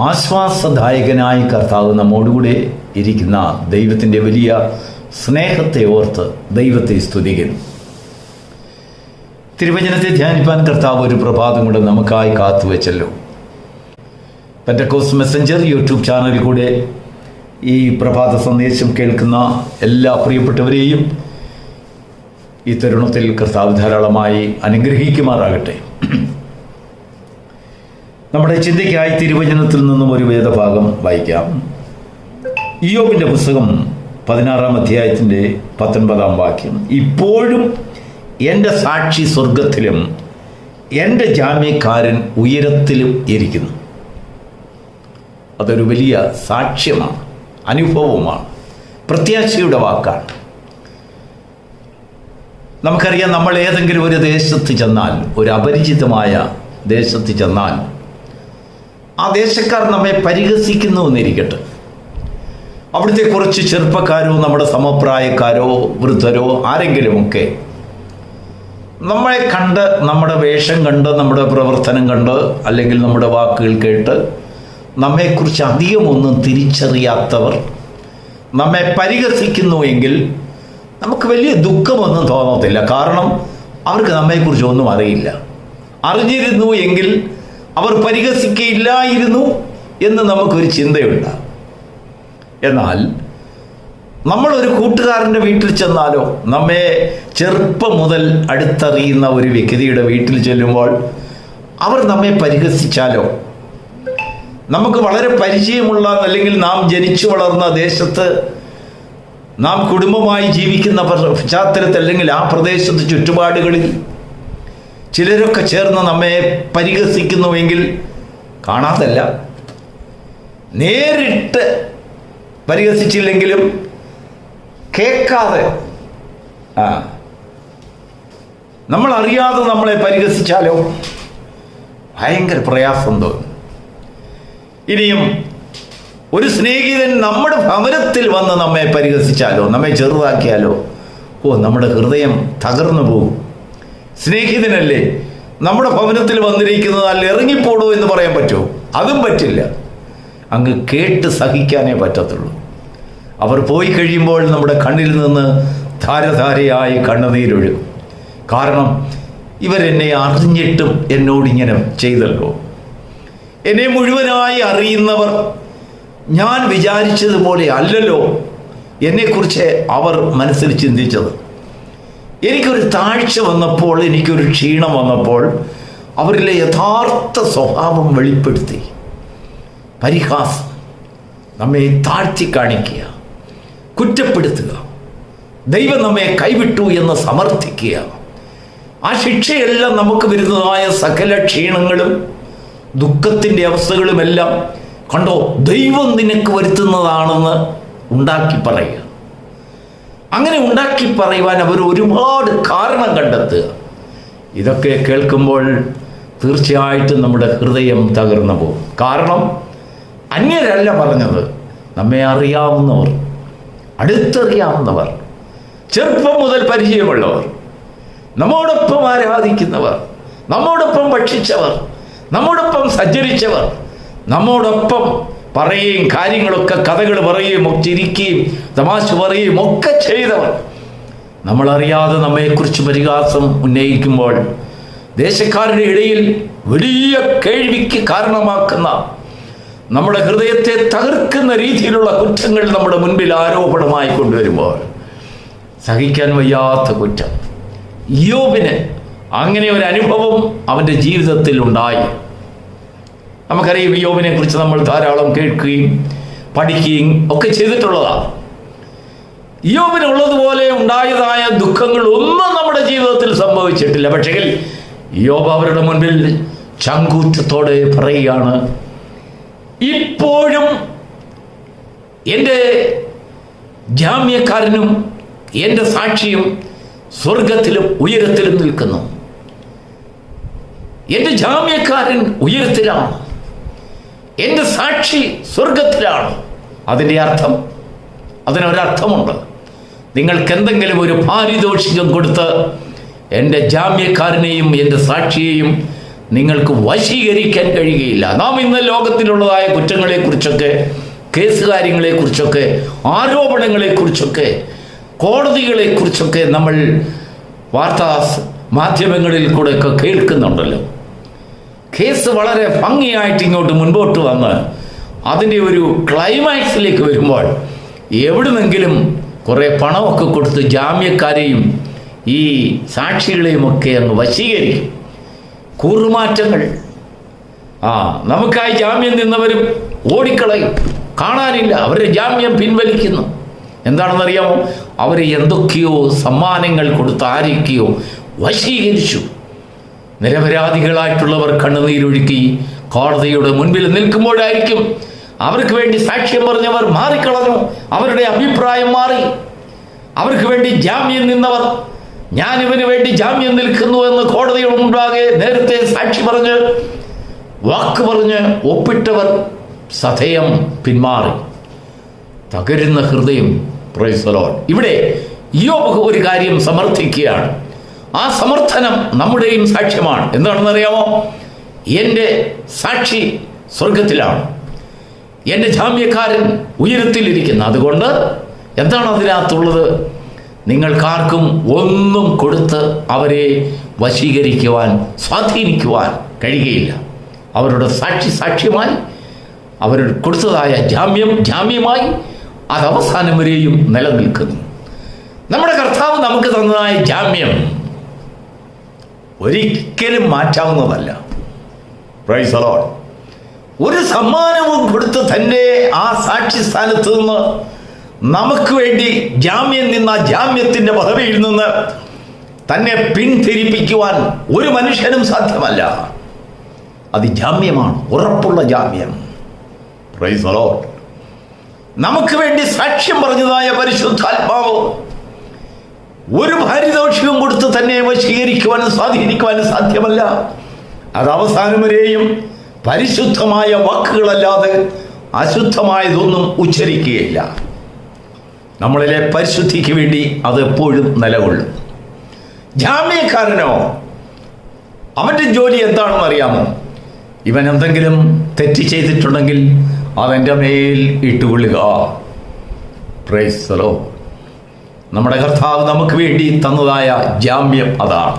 ആശ്വാസദായകനായ കർത്താവ് നമ്മോടുകൂടെ ഇരിക്കുന്ന ദൈവത്തിൻ്റെ വലിയ സ്നേഹത്തെ ഓർത്ത് ദൈവത്തെ സ്തുതിക്കുന്നു. തിരുവചനത്തെ ധ്യാനിപ്പാൻ കർത്താവ് ഒരു പ്രഭാതം കൂടെ നമുക്കായി കാത്തുവെച്ചല്ലോ. പെന്തക്കോസ്റ്റ് മെസ്സഞ്ചർ യൂട്യൂബ് ചാനലിൽ കൂടെ ഈ പ്രഭാത സന്ദേശം കേൾക്കുന്ന എല്ലാ പ്രിയപ്പെട്ടവരെയും ഈ തരുണത്തിൽ കർത്താവ് ധാരാളമായി അനുഗ്രഹിക്കുമാറാകട്ടെ. നമ്മുടെ ചിന്തയ്ക്കായി തിരുവചനത്തിൽ നിന്നും ഒരു വേദഭാഗം വായിക്കാം. ഇയ്യോബിൻ്റെ പുസ്തകം 16-ാം അധ്യായത്തിൻ്റെ 19-ാം വാക്യം. ഇപ്പോഴും എൻ്റെ സാക്ഷി സ്വർഗത്തിലും എൻ്റെ ജാമ്യക്കാരൻ ഉയരത്തിലും ഇരിക്കുന്നു. അതൊരു വലിയ സാക്ഷ്യമാണ്, അനുഭവമാണ്, പ്രത്യാശയുടെ വാക്കാണ്. നമുക്കറിയാം, നമ്മൾ ഏതെങ്കിലും ഒരു ദേശത്ത് ചെന്നാൽ, ഒരു അപരിചിതമായ ദേശത്ത് ചെന്നാൽ, ആ ദേശക്കാർ നമ്മെ പരിഹസിക്കുന്നു എന്നിരിക്കട്ടെ. അവിടുത്തെ കുറച്ച് ചെറുപ്പക്കാരോ നമ്മുടെ സമപ്രായക്കാരോ വൃദ്ധരോ ആരെങ്കിലുമൊക്കെ നമ്മളെ കണ്ട്, നമ്മുടെ വേഷം കണ്ട്, നമ്മുടെ പ്രവർത്തനം കണ്ട്, അല്ലെങ്കിൽ നമ്മുടെ വാക്കുകൾ കേട്ട് നമ്മെക്കുറിച്ച് അധികമൊന്നും തിരിച്ചറിയാത്തവർ നമ്മെ പരിഹസിക്കുന്നുവെങ്കിൽ നമുക്ക് വലിയ ദുഃഖമൊന്നും തോന്നത്തില്ല. കാരണം അവർക്ക് നമ്മെക്കുറിച്ച് ഒന്നും അറിയില്ല. അറിഞ്ഞിരുന്നു എങ്കിൽ അവർ പരിഹസിക്കയില്ലായിരുന്നു എന്ന് നമുക്കൊരു ചിന്തയുണ്ട്. എന്നാൽ നമ്മളൊരു കൂട്ടുകാരൻ്റെ വീട്ടിൽ ചെന്നാലോ, നമ്മെ ചെറുപ്പം മുതൽ അടുത്തറിയുന്ന ഒരു വ്യക്തിയുടെ വീട്ടിൽ ചെല്ലുമ്പോൾ അവർ നമ്മെ പരിഹസിച്ചാലോ, നമുക്ക് വളരെ പരിചയമുള്ള, അല്ലെങ്കിൽ നാം ജനിച്ചു വളർന്ന ദേശത്ത്, നാം കുടുംബമായി ജീവിക്കുന്ന പശ്ചാത്തലത്തിൽ, അല്ലെങ്കിൽ ആ പ്രദേശത്ത് ചുറ്റുപാടുകളിൽ ചിലരൊക്കെ ചേർന്ന് നമ്മെ പരിഹസിക്കുന്നുവെങ്കിൽ കാണാതല്ല, നേരിട്ട് പരിഹസിച്ചില്ലെങ്കിലും കേൾക്കാതെ നമ്മളറിയാതെ നമ്മളെ പരിഹസിച്ചാലോ ഭയങ്കര പ്രയാസം തോന്നും. ഇനിയും ഒരു സ്നേഹിതൻ നമ്മുടെ ഭവനത്തിൽ വന്ന് നമ്മെ പരിഹസിച്ചാലോ, നമ്മെ ചെറുതാക്കിയാലോ, നമ്മുടെ ഹൃദയം തകർന്നു പോകും. സ്നേഹിതനല്ലേ നമ്മുടെ ഭവനത്തിൽ വന്നിരിക്കുന്നത്, അല്ല ഇറങ്ങിപ്പോടൂ എന്ന് പറയാൻ പറ്റുമോ? അതും പറ്റില്ല. അങ്ങ് കേട്ട് സഹിക്കാനേ പറ്റത്തുള്ളൂ. അവർ പോയി കഴിയുമ്പോൾ നമ്മുടെ കണ്ണിൽ നിന്ന് ധാരധാരയായി കണ്ണുനീരൊഴുകും. കാരണം ഇവരെന്നെ അറിഞ്ഞിട്ടും എന്നോടിങ്ങനെ ചെയ്തല്ലോ. എന്നെ മുഴുവനായി അറിയുന്നവർ ഞാൻ വിചാരിച്ചതുപോലെ അല്ലല്ലോ എന്നെക്കുറിച്ച് അവർ മനസ്സിൽ ചിന്തിച്ചത്. എനിക്കൊരു താഴ്ച വന്നപ്പോൾ, എനിക്കൊരു ക്ഷീണം വന്നപ്പോൾ അവരിലെ യഥാർത്ഥ സ്വഭാവം വെളിപ്പെടുത്തി. പരിഹാസം, നമ്മെ താഴ്ത്തി കാണിക്കുക, കുറ്റപ്പെടുത്തുക, ദൈവം നമ്മെ കൈവിട്ടു എന്ന് സമർത്ഥിക്കുക. ആ ശിക്ഷയെല്ലാം നമുക്ക് വരുന്നതായ സകല ക്ഷീണങ്ങളും ദുഃഖത്തിൻ്റെ അവസ്ഥകളുമെല്ലാം കണ്ടോ, ദൈവം നിനക്ക് വരുത്തുന്നതാണെന്ന് ഉണ്ടാക്കി പറയുക. അങ്ങനെ ഉണ്ടാക്കി പറയുവാൻ അവർ ഒരുപാട് കാരണം കണ്ടെത്തുക. ഇതൊക്കെ കേൾക്കുമ്പോൾ തീർച്ചയായിട്ടും നമ്മുടെ ഹൃദയം തകർന്നു പോകും. കാരണം അന്യരല്ല പറഞ്ഞത്, നമ്മെ അറിയാവുന്നവർ, അടുത്തറിയാവുന്നവർ, ചെറുപ്പം മുതൽ പരിചയമുള്ളവർ, നമ്മോടൊപ്പം ആരാധിക്കുന്നവർ, നമ്മോടൊപ്പം ഭക്ഷിച്ചവർ, നമ്മോടൊപ്പം സഞ്ചരിച്ചവർ, നമ്മോടൊപ്പം പറയുകയും കാര്യങ്ങളൊക്കെ, കഥകൾ പറയുകയും ചിരിക്കുകയും തമാശ പറയുകയും ഒക്കെ ചെയ്തവർ നമ്മളറിയാതെ നമ്മെക്കുറിച്ച് പരിഹാസം ഉന്നയിക്കുമ്പോൾ ദേശക്കാരുടെ ഇടയിൽ വലിയ കേൾവിക്ക് കാരണമാക്കുന്ന, നമ്മുടെ ഹൃദയത്തെ തകർക്കുന്ന രീതിയിലുള്ള കുറ്റങ്ങൾ നമ്മുടെ മുൻപിൽ ആരോപണമായി കൊണ്ടുവരുമ്പോൾ സഹിക്കാൻ വയ്യാത്ത കുറ്റം. ഇയ്യോബിന് അങ്ങനെ ഒരു അനുഭവം അവൻ്റെ ജീവിതത്തിൽ ഉണ്ടായി. നമുക്കറിയാം, ഇയ്യോബിനെ കുറിച്ച് നമ്മൾ ധാരാളം കേൾക്കുകയും പഠിക്കുകയും ഒക്കെ ചെയ്തിട്ടുള്ളതാണ്. ഇയ്യോബിനുള്ളതുപോലെ ഉണ്ടായതായ ദുഃഖങ്ങൾ ഒന്നും നമ്മുടെ ജീവിതത്തിൽ സംഭവിച്ചിട്ടില്ല. പക്ഷേ ഇയ്യോബ് അവരുടെ മുൻപിൽ ചങ്കൂറ്റത്തോടെ പറയുകയാണ്, ഇപ്പോഴും എൻ്റെ ജാമ്യക്കാരനും എൻ്റെ സാക്ഷിയും സ്വർഗത്തിലും ഉയരത്തിലും നിൽക്കുന്നു. എൻ്റെ ജാമ്യക്കാരൻ ഉയരത്തിലാണ്, എൻ്റെ സാക്ഷി സ്വർഗത്തിലാണ്. അതിൻ്റെ അർത്ഥം, അതിനൊരർത്ഥമുണ്ട്. നിങ്ങൾക്ക് എന്തെങ്കിലും ഒരു പാരിതോഷികം കൊടുത്ത് എൻ്റെ ജാമ്യക്കാരനെയും എൻ്റെ സാക്ഷിയെയും നിങ്ങൾക്ക് വശീകരിക്കാൻ കഴിയുകയില്ല. നാം ഇന്ന് ലോകത്തിലുള്ളതായ കുറ്റങ്ങളെക്കുറിച്ചൊക്കെ, കേസ് കാര്യങ്ങളെക്കുറിച്ചൊക്കെ, ആരോപണങ്ങളെക്കുറിച്ചൊക്കെ, കോടതികളെക്കുറിച്ചൊക്കെ നമ്മൾ വാർത്താ മാധ്യമങ്ങളിൽ കൂടെയൊക്കെ കേൾക്കുന്നുണ്ടല്ലോ. കേസ് വളരെ ഭംഗിയായിട്ട് ഇങ്ങോട്ട് മുൻപോട്ട് വന്ന് അതിൻ്റെ ഒരു ക്ലൈമാക്സിലേക്ക് വരുമ്പോൾ എവിടുന്നെങ്കിലും കുറേ പണമൊക്കെ കൊടുത്ത് ജാമ്യക്കാരെയും ഈ സാക്ഷികളെയും ഒക്കെ അങ്ങ് വശീകരിക്കും. കൂറുമാറ്റങ്ങൾ. നമുക്കായി ജാമ്യം നിന്നവരും ഓടിക്കളയും, കാണാനില്ല, അവരുടെ ജാമ്യം പിൻവലിക്കുന്നു. എന്താണെന്നറിയാമോ? അവർ എന്തൊക്കെയോ സമ്മാനങ്ങൾ കൊടുത്ത് ആരൊക്കെയോ വശീകരിച്ചു. നിരപരാധികളായിട്ടുള്ളവർ കണ്ണുനീരൊഴുക്കി കോടതിയുടെ മുൻപിൽ നിൽക്കുമ്പോഴായിരിക്കും അവർക്ക് വേണ്ടി സാക്ഷ്യം പറഞ്ഞവർ മാറിക്കളഞ്ഞു, അവരുടെ അഭിപ്രായം മാറി. അവർക്ക് വേണ്ടി ജാമ്യം നിന്നവർ, ഞാനിവന് വേണ്ടി ജാമ്യം നിൽക്കുന്നു എന്ന് കോടതിയുടെ മുൻപാകെ നേരത്തെ സാക്ഷി പറഞ്ഞ് വാക്ക് പറഞ്ഞ് ഒപ്പിട്ടവർ സധയം പിന്മാറി. തകരുന്ന ഹൃദയം. Price the Lord. ഇവിടെ ഇയ്യോബ് ഒരു കാര്യം സമർത്ഥിക്കുകയാണ്. ആ സമർത്ഥനം നമ്മുടെയും സാക്ഷ്യമാണ്. എന്താണെന്നറിയാമോ? എൻ്റെ സാക്ഷി സ്വർഗത്തിലാണ്, എൻ്റെ ജാമ്യക്കാരൻ ഉയരത്തിലിരിക്കുന്നു. അതുകൊണ്ട് എന്താണ് അതിനകത്തുള്ളത്? നിങ്ങൾക്കാർക്കും ഒന്നും കൊടുത്ത് അവരെ വശീകരിക്കുവാൻ, സ്വാധീനിക്കുവാൻ കഴിയുകയില്ല. അവരുടെ സാക്ഷ്യമായി, അവർ കൊടുത്തതായ ജാമ്യമായി അത് അവസാനം വരെയും നിലനിൽക്കുന്നു. നമ്മുടെ കർത്താവ് നമുക്ക് തന്നതായ ജാമ്യം ഒരിക്കലും മാറ്റാവുന്നതല്ല. Price the Lord. ഒരു സമ്മാനവും കൊടുത്ത് തൻ്റെ ആ സാക്ഷി സ്ഥാനത്ത് നിന്ന് നമുക്ക് വേണ്ടി ജാമ്യം നിന്ന ജാമ്യത്തിൻ്റെ പദവിയിൽ നിന്ന് തന്നെ പിന്തിരിപ്പിക്കുവാൻ ഒരു മനുഷ്യനും സാധ്യമല്ല. അത് ജാമ്യമാണ്, ഉറപ്പുള്ള ജാമ്യം. Price the Lord. നമുക്ക് വേണ്ടി സാക്ഷ്യം പറഞ്ഞതായ പരിശുദ്ധാത്മാവ് ഒരു പാരിതോഷികവും കൊടുത്ത് തന്നെ വശീകരിക്കുവാനും സ്വാധീനിക്കുവാനും സാധ്യമല്ല. അത് അവസാനം വരെയും പരിശുദ്ധമായ വാക്കുകളല്ലാതെ അശുദ്ധമായതൊന്നും ഉച്ചരിക്കുകയില്ല. നമ്മളിലെ പരിശുദ്ധിക്ക് വേണ്ടി അത് എപ്പോഴും നിലകൊള്ളും. ജാമ്യക്കാരനോ, അവൻ്റെ ജോലി എന്താണെന്ന് അറിയാമോ? ഇവൻ എന്തെങ്കിലും തെറ്റ് ചെയ്തിട്ടുണ്ടെങ്കിൽ അവൻ്റെ മേൽ ഇട്ടുകൊള്ളുക. Price the Lord. നമ്മുടെ കർത്താവ് നമുക്ക് വേണ്ടി തന്നതായ ജാമ്യം അതാണ്.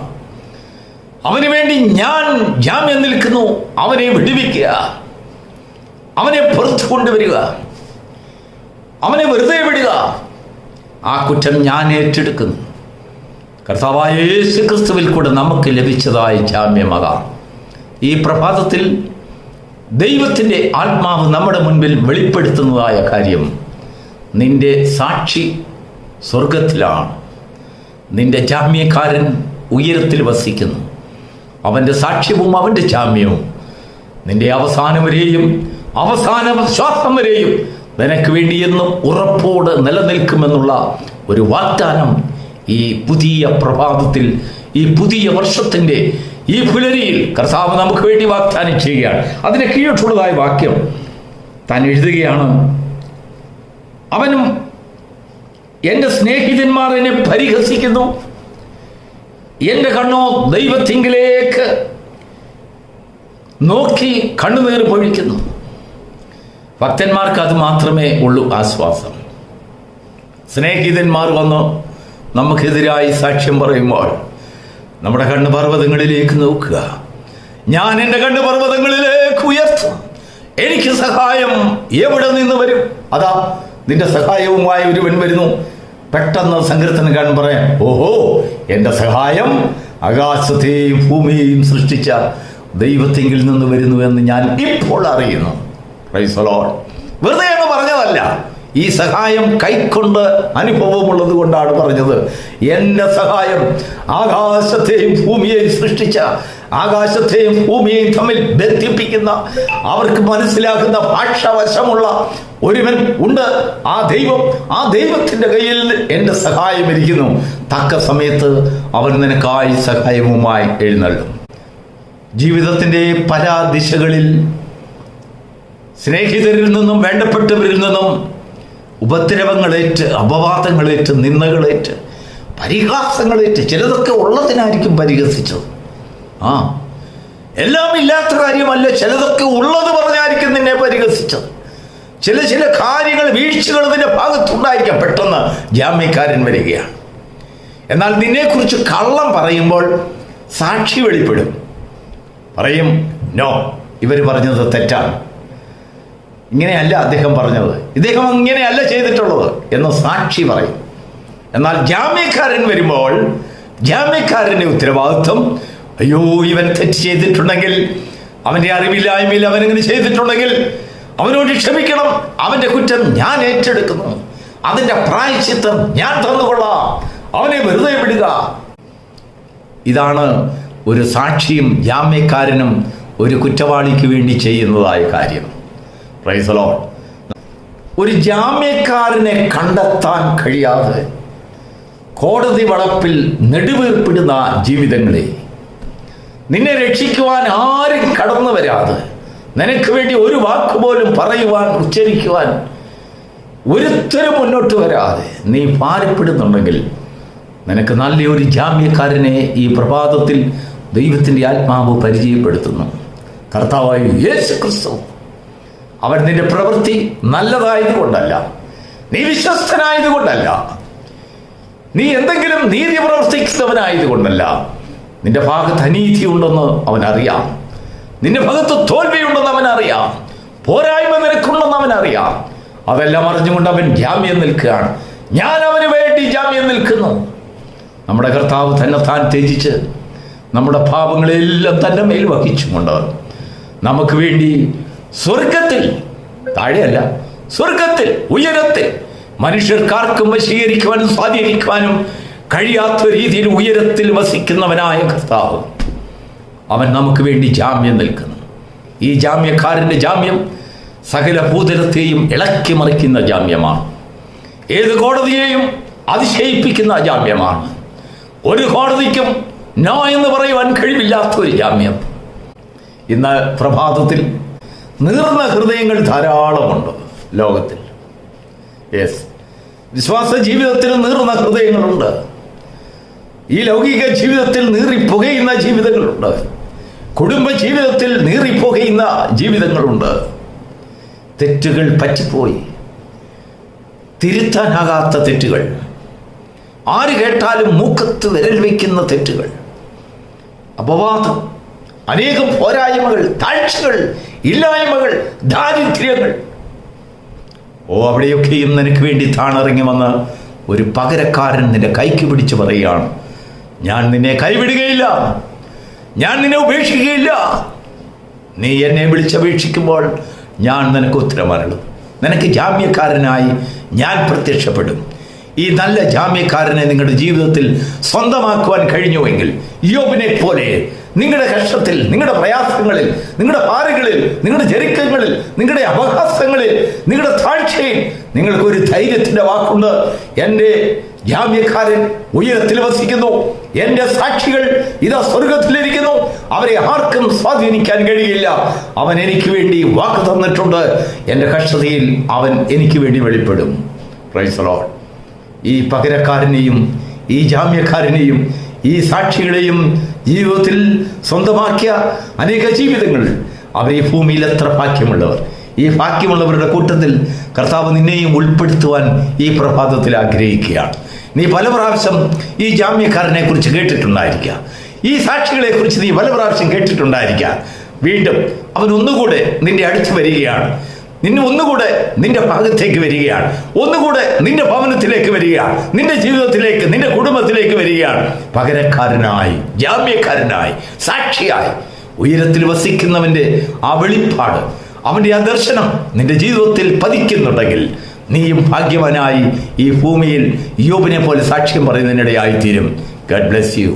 അവന് വേണ്ടി ഞാൻ ജാമ്യം നിൽക്കുന്നു, അവനെ വിടുവിക്കുക, അവനെ പുറത്തു കൊണ്ടുവരിക, അവനെ വെറുതെ വിടുക. ആ കുറ്റം ഞാൻ ഏറ്റെടുക്കുന്നു. കർത്താവായ യേശു ക്രിസ്തുവിൽ കൂടെ നമുക്ക് ലഭിച്ചതായ ജാമ്യം അതാണ്. ഈ പ്രഭാതത്തിൽ ദൈവത്തിൻ്റെ ആത്മാവ് നമ്മുടെ മുൻപിൽ വെളിപ്പെടുത്തുന്നതായ കാര്യം, നിന്റെ സാക്ഷി സ്വർഗത്തിലാണ്, നിന്റെ ജാമ്യക്കാരൻ ഉയരത്തിൽ വസിക്കുന്നു. അവൻ്റെ സാക്ഷ്യവും അവൻ്റെ ജാമ്യവും നിന്റെ അവസാനം വരെയും, അവസാന ശ്വാസം വരെയും നിനക്ക് വേണ്ടി എന്നും ഉറപ്പോട് നിലനിൽക്കുമെന്നുള്ള ഒരു വാഗ്ദാനം ഈ പുതിയ പ്രഭാതത്തിൽ, ഈ പുതിയ വർഷത്തിൻ്റെ ഈ പുലരിയിൽ കർത്താവ് നമുക്ക് വേണ്ടി വാഗ്ദാനം ചെയ്യുകയാണ്. അതിനെ കീഴട്ടുള്ളതായ വാക്യം താൻ എഴുതുകയാണ്. അവനും എൻ്റെ സ്നേഹിതന്മാർ എന്നെ പരിഹസിക്കുന്നു, എൻ്റെ കണ്ണോ ദൈവത്തിങ്കിലേക്ക് നോക്കി കണ്ണുനീർ പൊഴിക്കുന്നു. ഭക്തന്മാർക്ക് അത് മാത്രമേ ഉള്ളൂ ആശ്വാസം. സ്നേഹിതന്മാർ വന്ന് നമുക്കെതിരായി സാക്ഷ്യം പറയുമ്പോൾ നമ്മുടെ കണ്ണ് പർവ്വതങ്ങളിലേക്ക് നോക്കുക. ഞാൻ എൻ്റെ കണ്ണ് പർവ്വതങ്ങളിലേക്ക് ഉയർത്തും, എനിക്ക് സഹായം എവിടെ നിന്ന് വരും? അതാ നിന്റെ സഹായവുമായി ഒരുവൻ വരുന്നു. പെട്ടെന്ന് സങ്കീർത്തനക്കാരൻ പറയാം, ഓഹോ, എൻ്റെ സഹായം ആകാശത്തെയും ഭൂമിയെയും സൃഷ്ടിച്ച ദൈവത്തിങ്കിൽ നിന്ന് വരുന്നു എന്ന് ഞാൻ ഇപ്പോൾ അറിയുന്നു. Price the Lord. വെറുതെ എന്ന് പറഞ്ഞതല്ല, ഈ സഹായം കൈക്കൊണ്ട് അനുഭവമുള്ളത് കൊണ്ടാണ് പറഞ്ഞത്. എൻ്റെ സഹായം ആകാശത്തെയും ഭൂമിയെയും സൃഷ്ടിച്ച, ആകാശത്തെയും ഭൂമിയെയും തമ്മിൽ ബന്ധിപ്പിക്കുന്ന, അവർക്ക് മനസ്സിലാക്കുന്ന ഭാഷാവശമുള്ള ഒരുവൻ ഉണ്ട്. ആ ദൈവം, ആ ദൈവത്തിൻ്റെ കയ്യിൽ എൻ്റെ സഹായം ഇരിക്കുന്നു. തക്ക സമയത്ത് അവൻ നിനക്കായി സഹായവുമായി എഴുന്നള്ളും. ജീവിതത്തിൻ്റെ പല ദിശകളിൽ സ്നേഹിതരിൽ നിന്നും വേണ്ടപ്പെട്ടവരിൽ നിന്നും ഉപദ്രവങ്ങളേറ്റ്, അപവാദങ്ങളേറ്റ്, നിന്ദകളേറ്റ്, പരിഹാസങ്ങളേറ്റ്, ചിലതൊക്കെ ഉള്ളതിനായിരിക്കും പരിഹസിച്ചത്. എല്ലാം ഇല്ലാത്ത കാര്യമല്ല, ചിലതൊക്കെ ഉള്ളത് പറഞ്ഞായിരിക്കും നിന്നെ പരിഹസിച്ചത്. ചില കാര്യങ്ങൾ, വീഴ്ചകൾ നിന്റെ ഭാഗത്തുണ്ടായിരിക്കാം. പെട്ടെന്ന് ജാമ്യക്കാരൻ വരികയാണ്. എന്നാൽ നിന്നെക്കുറിച്ച് കള്ളം പറയുമ്പോൾ സാക്ഷി വെളിപ്പെടും. പറയും, നോ, ഇവർ പറഞ്ഞത് തെറ്റാണ്, ഇങ്ങനെയല്ല അദ്ദേഹം പറഞ്ഞത്, ഇദ്ദേഹം ഇങ്ങനെയല്ല ചെയ്തിട്ടുള്ളത് എന്ന് സാക്ഷി പറയും. എന്നാൽ ജാമ്യക്കാരൻ വരുമ്പോൾ ജാമ്യക്കാരൻ്റെ ഉത്തരവാദിത്വം, അയ്യോ ഇവൻ തെറ്റ് ചെയ്തിട്ടുണ്ടെങ്കിൽ, അവൻ്റെ അറിവില്ലായ്മയിൽ അവനിങ്ങനെ ചെയ്തിട്ടുണ്ടെങ്കിൽ അവനോട് ക്ഷമിക്കണം, അവൻ്റെ കുറ്റം ഞാൻ ഏറ്റെടുക്കുന്നു, അതിൻ്റെ പ്രായശ്ചിത്തം ഞാൻ തന്നുകൊള്ളാം, അവനെ വെറുതെ വിടുക. ഇതാണ് ഒരു സാക്ഷിയും ജാമ്യക്കാരനും ഒരു കുറ്റവാളിക്ക് വേണ്ടി ചെയ്യുന്നതായ കാര്യം. Price the Lord. ഒരു ജാമ്യക്കാരനെ കണ്ടെത്താൻ കഴിയാതെ കോടതി വളപ്പിൽ നെടുവീർപ്പിടുന്ന ജീവിതങ്ങളെ, നിന്നെ രക്ഷിക്കുവാൻ ആരും കടന്നു വരാതെ, നിനക്ക് വേണ്ടി ഒരു വാക്കുപോലും പറയുവാൻ, ഉച്ചരിക്കുവാൻ ഒരുത്തരും മുന്നോട്ട് വരാതെ നീ ഭാരപ്പെടുന്നുണ്ടെങ്കിൽ, നിനക്ക് നല്ലൊരു ജാമ്യക്കാരനെ ഈ പ്രഭാതത്തിൽ ദൈവത്തിൻ്റെ ആത്മാവ് പരിചയപ്പെടുത്തുന്നു. കർത്താവായ യേശു ക്രിസ്തു. അവൻ നിന്റെ പ്രവൃത്തി നല്ലതായതുകൊണ്ടല്ല, നീ വിശ്വസ്തനായതുകൊണ്ടല്ല, നീ എന്തെങ്കിലും നീതി പ്രവർത്തിക്കുന്നവനായതുകൊണ്ടല്ല. നിന്റെ ഭാഗത്ത് അനീതി ഉണ്ടെന്ന് അവനറിയാം, നിന്റെ ഭാഗത്ത് തോൽവിയുണ്ടെന്ന് അവനറിയാം, പോരായ്മ നിനക്കുണ്ടെന്ന് അവനറിയാം. അതെല്ലാം അറിഞ്ഞുകൊണ്ട് അവൻ ജാമ്യം നിൽക്കുകയാണ്. ഞാൻ അവന് വേണ്ടി ജാമ്യം നിൽക്കുന്നു. നമ്മുടെ കർത്താവ് തന്നെത്താൻ ത്യജിച്ച് നമ്മുടെ പാപങ്ങളെല്ലാം തൻ്റെ മേൽ വഹിച്ചുകൊണ്ട് നമുക്ക് വേണ്ടി സ്വർഗത്തിൽ, താഴെയല്ല, സ്വർഗത്തിൽ, ഉയരത്തിൽ, മനുഷ്യർക്കാർക്കും വശീകരിക്കുവാനും സ്വാധീനിക്കുവാനും കഴിയാത്ത രീതിയിൽ ഉയരത്തിൽ വസിക്കുന്നവനായ കർത്താവ്, അവൻ നമുക്ക് വേണ്ടി ജാമ്യം നിൽക്കുന്നു. ഈ ജാമ്യക്കാരൻ്റെ ജാമ്യം സകല ഭൂതലത്തെയും ഇളക്കി മറിക്കുന്ന ജാമ്യമാണ്. ഏത് കോടതിയെയും അതിശയിപ്പിക്കുന്ന ജാമ്യമാണ്. ഒരു കോടതിക്കും നോ എന്ന് പറയുവാൻ കഴിവില്ലാത്ത ഒരു ജാമ്യം. ഇന്ന് പ്രഭാതത്തിൽ നീർന്ന ഹൃദയങ്ങൾ ധാരാളമുണ്ട് ലോകത്തിൽ. യെസ്, വിശ്വാസ ജീവിതത്തിൽ നീർന്ന ഹൃദയങ്ങളുണ്ട്. ഈ ലൗകിക ജീവിതത്തിൽ നീറിപ്പുകയുന്ന ജീവിതങ്ങളുണ്ട്. കുടുംബ ജീവിതത്തിൽ നീറിപ്പുകയുന്ന ജീവിതങ്ങളുണ്ട്. തെറ്റുകൾ പറ്റിപ്പോയി, തിരുത്താനാകാത്ത തെറ്റുകൾ, ആര് കേട്ടാലും മൂക്കത്ത് വിരൽ വയ്ക്കുന്ന തെറ്റുകൾ, അപവാദം, അനേകം പോരായ്മകൾ, താഴ്ചകൾ, ഇല്ലായ്മകൾ, ദാരിദ്ര്യങ്ങൾ. അവിടെയൊക്കെയും നിനക്ക് വേണ്ടി താണിറങ്ങി വന്ന് ഒരു പകരക്കാരൻ നിന്റെ കൈക്ക് പിടിച്ച് പറയുകയാണ്, ഞാൻ നിന്നെ കൈവിടുകയില്ല, ഞാൻ നിന്നെ ഉപേക്ഷിക്കുകയില്ല. നീ എന്നെ വിളിച്ചപേക്ഷിക്കുമ്പോൾ ഞാൻ നിനക്ക് ഉത്തരമരുളും. നിനക്ക് ജാമ്യക്കാരനായി ഞാൻ പ്രത്യക്ഷപ്പെടും. ഈ നല്ല ജാമ്യക്കാരനെ നിങ്ങളുടെ ജീവിതത്തിൽ സ്വന്തമാക്കുവാൻ കഴിഞ്ഞുവെങ്കിൽ, യോബിനെ പോലെ നിങ്ങളുടെ കഷ്ടത്തിൽ, നിങ്ങളുടെ പ്രയാസങ്ങളിൽ, നിങ്ങളുടെ ഭാരങ്ങളിൽ, നിങ്ങളുടെ ജരിക്കങ്ങളിൽ, നിങ്ങളുടെ അപഹാസങ്ങളിൽ, നിങ്ങളുടെ താഴ്ചയിൽ നിങ്ങൾക്കൊരു ധൈര്യത്തിൻ്റെ വാക്കുണ്ട്. എൻ്റെ ജാമ്യക്കാരൻ ഉയരത്തിൽ വസിക്കുന്നു, എൻ്റെ സാക്ഷികൾ ഇതാ സ്വർഗത്തിലിരിക്കുന്നു, അവരെ ആർക്കും സ്വാധീനിക്കാൻ കഴിയില്ല. അവൻ എനിക്ക് വേണ്ടി വാക്ക് തന്നിട്ടുണ്ട്. എൻ്റെ കഷ്ടതയിൽ അവൻ എനിക്ക് വേണ്ടി വെളിപ്പെടും. Praise the lord. ഈ പകരക്കാരനെയും ഈ ജാമ്യക്കാരനെയും ഈ സാക്ഷികളെയും ജീവിതത്തിൽ സ്വന്തമാക്കിയ അനേക ജീവിതങ്ങൾ, അവർ ഈ ഭൂമിയിൽ എത്ര ഭാഗ്യമുള്ളവർ. ഈ ഭാഗ്യമുള്ളവരുടെ കൂട്ടത്തിൽ കർത്താവ് നിന്നെയും ഉൾപ്പെടുത്തുവാൻ ഈ പ്രഭാതത്തിൽ ആഗ്രഹിക്കുകയാണ്. നീ പല പ്രാവശ്യം ഈ ജാമ്യക്കാരനെ കുറിച്ച് കേട്ടിട്ടുണ്ടായിരിക്കുക, ഈ സാക്ഷികളെ കുറിച്ച് നീ പല പ്രാവശ്യം കേട്ടിട്ടുണ്ടായിരിക്കുക. വീണ്ടും അവൻ ഒന്നുകൂടെ നിന്റെ അടുത്ത് വരികയാണ്, ഒന്നുകൂടെ നിന്റെ ഭാഗത്തേക്ക് വരികയാണ്, ഒന്നുകൂടെ നിന്റെ ഭവനത്തിലേക്ക് വരികയാണ്, നിന്റെ ജീവിതത്തിലേക്ക്, നിന്റെ കുടുംബത്തിലേക്ക് വരികയാണ്. പകരക്കാരനായി, ജാമ്യക്കാരനായി, സാക്ഷിയായി ഉയരത്തിൽ വസിക്കുന്നവന്റെ ആ വെളിപ്പാട്, അവന്റെ ആ ദർശനം നിന്റെ ജീവിതത്തിൽ പതിക്കുന്നുണ്ടെങ്കിൽ നീയും ഭാഗ്യവാനായി ഈ ഭൂമിയിൽ യോബിനെ പോലെ സാക്ഷ്യം പറയുന്നതിനിടയായിത്തീരും. God bless you.